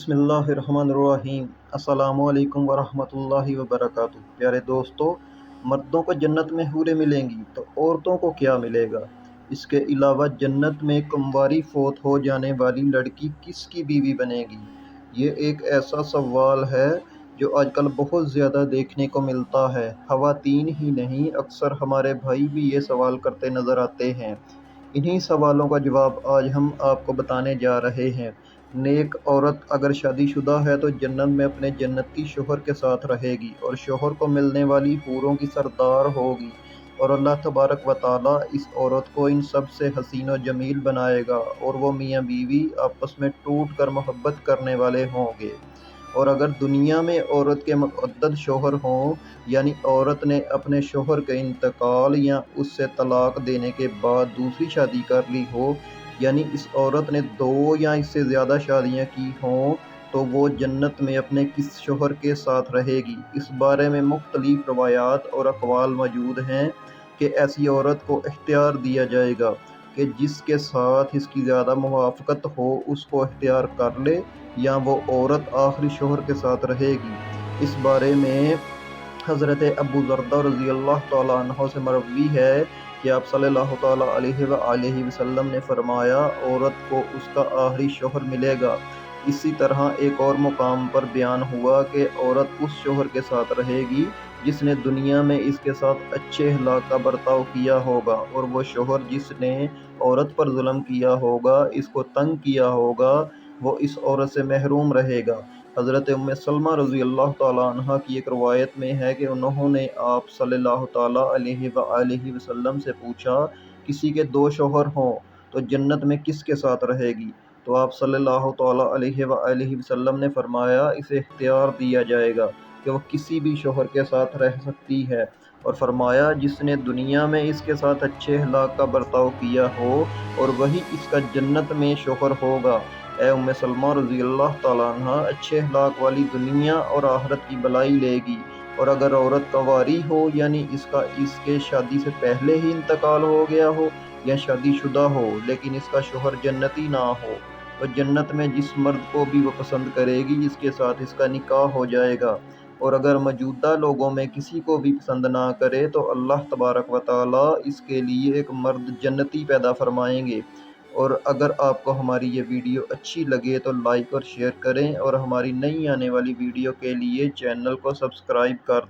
بسم اللہ الرحمن الرحیم۔ السلام علیکم ورحمۃ اللہ وبرکاتہ۔ پیارے دوستو، مردوں کو جنت میں حوریں ملیں گی تو عورتوں کو کیا ملے گا؟ اس کے علاوہ جنت میں کمواری فوت ہو جانے والی لڑکی کس کی بیوی بنے گی؟ یہ ایک ایسا سوال ہے جو آج کل بہت زیادہ دیکھنے کو ملتا ہے۔ خواتین ہی نہیں، اکثر ہمارے بھائی بھی یہ سوال کرتے نظر آتے ہیں۔ انہی سوالوں کا جواب آج ہم آپ کو بتانے جا رہے ہیں۔ نیک عورت اگر شادی شدہ ہے تو جنت میں اپنے جنتی شوہر کے ساتھ رہے گی اور شوہر کو ملنے والی حوروں کی سردار ہوگی، اور اللہ تبارک و تعالیٰ اس عورت کو ان سب سے حسین و جمیل بنائے گا، اور وہ میاں بیوی آپس میں ٹوٹ کر محبت کرنے والے ہوں گے۔ اور اگر دنیا میں عورت کے متعدد شوہر ہوں، یعنی عورت نے اپنے شوہر کے انتقال یا اس سے طلاق دینے کے بعد دوسری شادی کر لی ہو، یعنی اس عورت نے 2 یا اس سے زیادہ شادیاں کی ہوں، تو وہ جنت میں اپنے کس شوہر کے ساتھ رہے گی؟ اس بارے میں مختلف روایات اور اقوال موجود ہیں کہ ایسی عورت کو اختیار دیا جائے گا کہ جس کے ساتھ اس کی زیادہ موافقت ہو اس کو اختیار کر لے، یا وہ عورت آخری شوہر کے ساتھ رہے گی۔ اس بارے میں حضرت ابو درداء رضی اللہ تعالیٰ عنہ سے مروی ہے کہ آپ صلی اللہ تعالیٰ علیہ وآلہ وسلم نے فرمایا، عورت کو اس کا آخری شوہر ملے گا۔ اسی طرح ایک اور مقام پر بیان ہوا کہ عورت اس شوہر کے ساتھ رہے گی جس نے دنیا میں اس کے ساتھ اچھے اخلاق کا برتاؤ کیا ہوگا، اور وہ شوہر جس نے عورت پر ظلم کیا ہوگا، اس کو تنگ کیا ہوگا، وہ اس عورت سے محروم رہے گا۔ حضرت ام سلمہ رضی اللہ تعالیٰ عنہ کی ایک روایت میں ہے کہ انہوں نے آپ صلی اللہ تعالیٰ علیہ وآلہ وسلم سے پوچھا، کسی کے 2 شوہر ہوں تو جنت میں کس کے ساتھ رہے گی؟ تو آپ صلی اللہ تعالیٰ علیہ وآلہ وسلم نے فرمایا، اسے اختیار دیا جائے گا کہ وہ کسی بھی شوہر کے ساتھ رہ سکتی ہے، اور فرمایا جس نے دنیا میں اس کے ساتھ اچھے اخلاق کا برتاؤ کیا ہو، اور وہی اس کا جنت میں شوہر ہوگا۔ اے ام سلمہ رضی اللہ تعالیٰ عنہ، اچھے اخلاق والی دنیا اور آخرت کی بلائی لے گی، اور اگر عورت کنواری ہو، یعنی اس کے شادی سے پہلے ہی انتقال ہو گیا ہو یا شادی شدہ ہو لیکن اس کا شوہر جنتی نہ ہو، تو جنت میں جس مرد کو بھی وہ پسند کرے گی جس کے ساتھ اس کا نکاح ہو جائے گا، اور اگر موجودہ لوگوں میں کسی کو بھی پسند نہ کرے تو اللہ تبارک و تعالیٰ اس کے لیے ایک مرد جنتی پیدا فرمائیں گے۔ اور اگر آپ کو ہماری یہ ویڈیو اچھی لگے تو لائک اور شیئر کریں، اور ہماری نئی آنے والی ویڈیو کے لیے چینل کو سبسکرائب کر